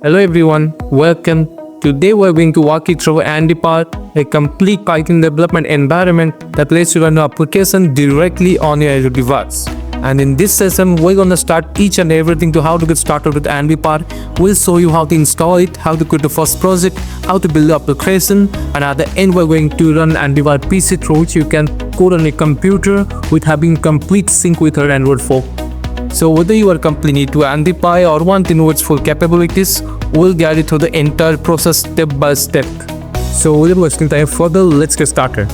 Hello everyone, welcome. Today we're going to walk you through AnvPy, a complete Python development environment that lets you run your application directly on your device. And in this session, we're going to start each and everything to how to get started with AnvPy. We'll show you how to install it, how to create the first project, how to build the application, and at the end we're going to run AnvPy PC through which you can code on a computer with having complete sync with your Android phone. So whether you are completely new to AnvPy or want to know its full capabilities, we'll guide you through the entire process step by step. So without wasting time further, let's get started.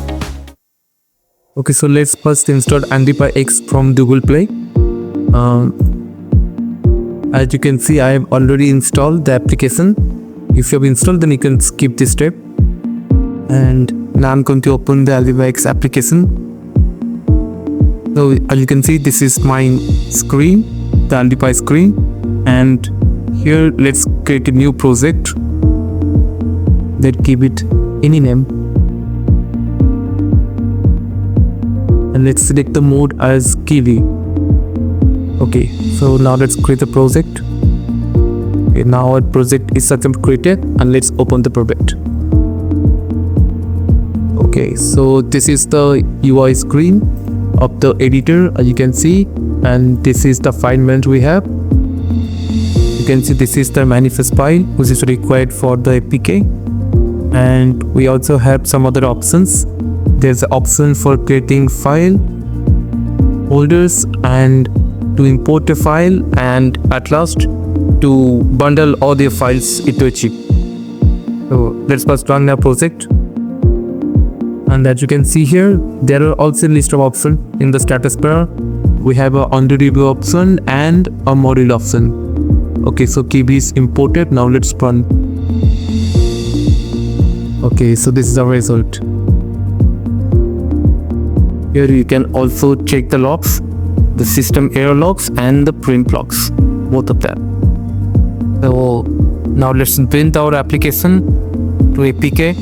Okay, so let's first install AnvPy X from Google Play. As you can see, I have already installed the application. If you have installed, then you can skip this step. And now I'm going to open the AnvPy X application. So as you can see, this is my screen, the AnvPy screen, and here let's create a new project. Let's give it any name, and let's select the mode as Kiwi. Okay, so now let's create a project. Okay, now our project is successfully created, and let's open the project. Okay, so this is the UI screen of the editor, as you can see, and this is the file manager we have. You can see this is the manifest file which is required for the APK, and we also have some other options. There's an option for creating file folders and to import a file, and at last to bundle all the files into a chip. So let's first run our project. And as you can see here, there are also a list of options in the status bar. We have a under review option and a module option. Okay, so Kiwi is imported. Now let's run. Okay, so this is our result. Here you can also check the logs, the system error logs and the print logs, both of them. So now let's build our application to APK.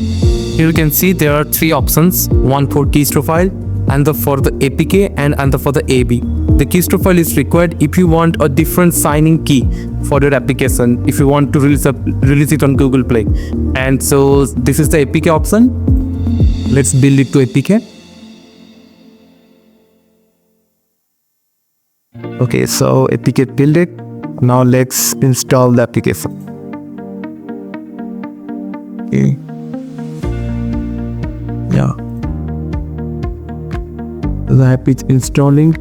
Here you can see there are three options, one for keystroke file, and for the APK, and for the AB. The keystroke file is required if you want a different signing key for your application, if you want to release it on Google Play. And so this is the APK option. Let's build it to APK. Okay, so APK build it. Now let's install the application. Okay. Yeah, the app is installing.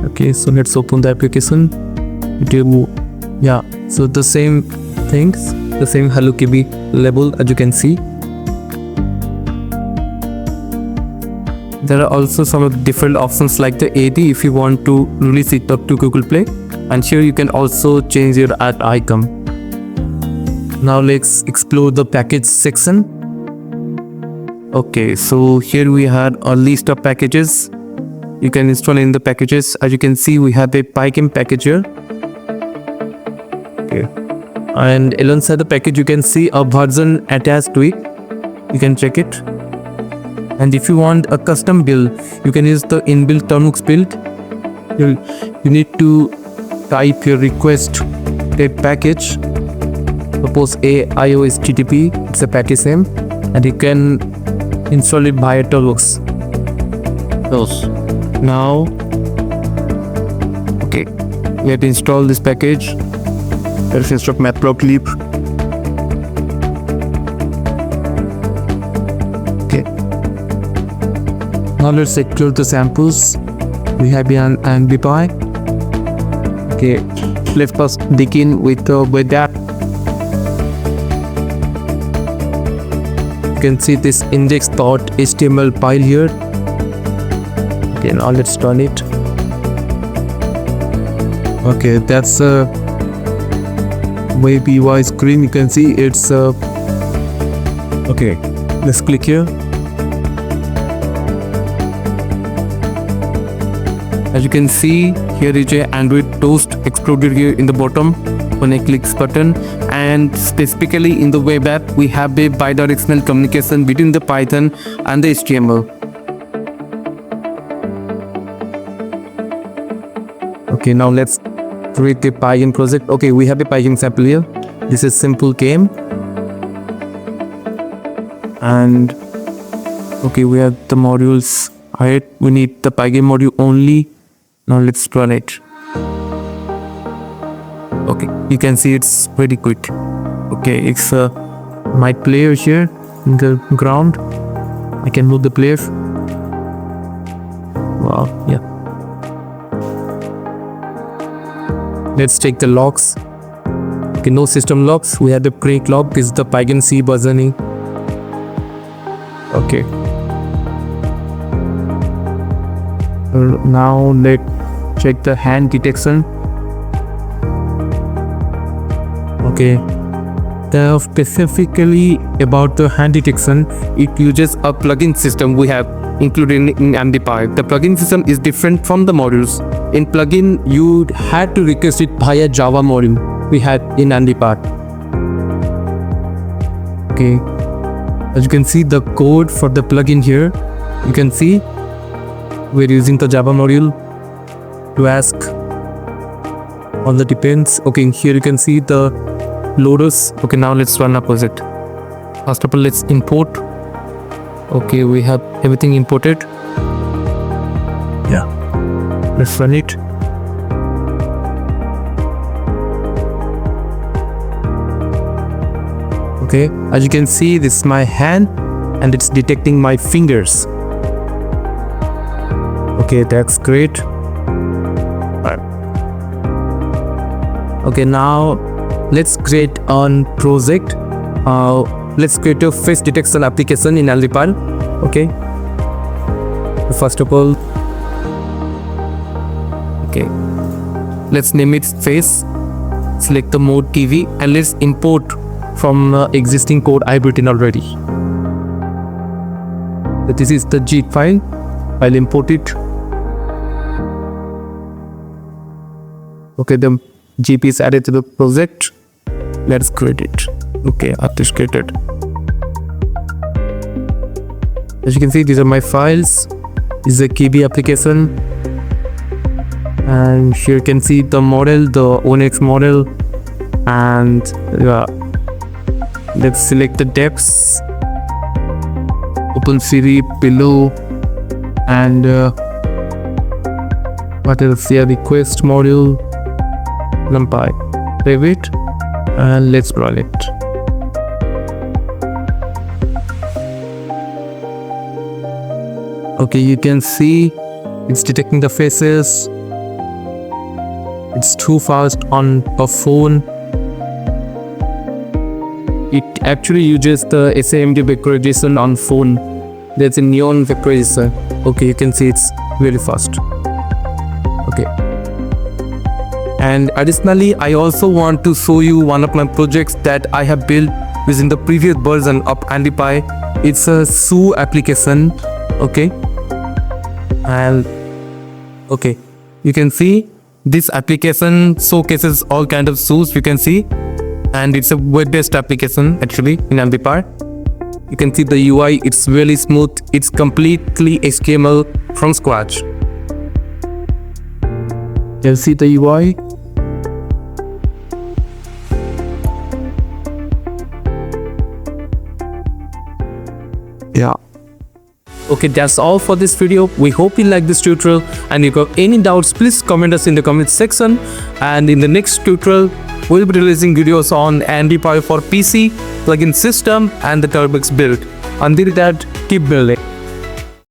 Okay, so let's open the application. Yeah, so the same things, the same Hello Kiwi label, as you can see. There are also some different options like the AD if you want to release it up to Google Play, and here you can also change your ad icon. Now let's explore the package section. Okay, so here we had a list of packages you can install in the packages. As you can see, we have a Pygame package here. Okay, and alongside the package you can see a version attached to it. You can check it. And if you want a custom build, you can use the inbuilt Termux build. You need to type your request a package. Suppose iOS HTTP, it's a package name, and you can install it via Termux. Now, okay, let's install this package. Let's install matplotlib. Now let's secure the samples. We have an AnvPy. Okay, let's first begin with that. You can see this index.html file here. Okay, now let's run it. Okay, that's a web UI screen. You can see it's okay. Let's click here. As you can see, here is a Android toast exploded here in the bottom. on a clicks button, and specifically in the web app we have a bidirectional communication between the Python and the HTML. Okay, now let's create the Pygame project. Okay, we have a Pygame sample here. This is simple game, and okay, we have the modules. Alright, we need the Pygame module only. Now let's run it. Okay, you can see it's pretty quick. Okay, it's my player here in the ground. I can move the player. Wow, yeah. Let's take the logs. Okay, no system logs. We have the create log. This is the Pygame C versioning. Okay. Now let's check the hand detection. Okay. Now specifically about the hand detection, it uses a plugin system we have included in AnvPy. The plugin system is different from the modules. In plugin, you had to request it via Java module we had in AnvPy. Okay, as you can see the code for the plugin here, you can see we're using the Java module to ask all the depends. Okay, here you can see the loaders. Okay, now let's run our project. First of all, let's import. Okay, we have everything imported. Yeah, let's run it. Okay, as you can see, this is my hand and it's detecting my fingers. Okay, that's great. Okay, now let's create a project. Let's create a face detection application in AnvPy. Okay, first of all, okay, let's name it face. Select the mode TV and let's import from existing code I've written already. So this is the zip file. I'll import it. Okay, the zip is added to the project. Let's create it. Okay, I've just created. As you can see, these are my files. This is a KB application, and here you can see the model, the ONX model, and let's select the depths, OpenCV below, and what else? Yeah, request module, NumPy. Save it and let's run it. Okay, you can see it's detecting the faces. It's too fast on a phone. It actually uses the SAMD vectorization on phone. There's a neon vectorization. Okay, you can see it's very fast. Okay. And additionally, I also want to show you one of my projects that I have built using the previous version of AnvPy. It's a shoe application. Okay. And okay, you can see this application showcases all kinds of shoes you can see, and it's a web-based application actually in AnvPy. You can see the UI, it's really smooth. It's completely HTML from scratch. You see the UI. Yeah. Okay, that's all for this video. We hope you like this tutorial, and if you have any doubts, please comment us in the comment section. And in the next tutorial, we'll be releasing videos on AnvPy for PC, plugin system, and the Turbox build. Until that, keep building.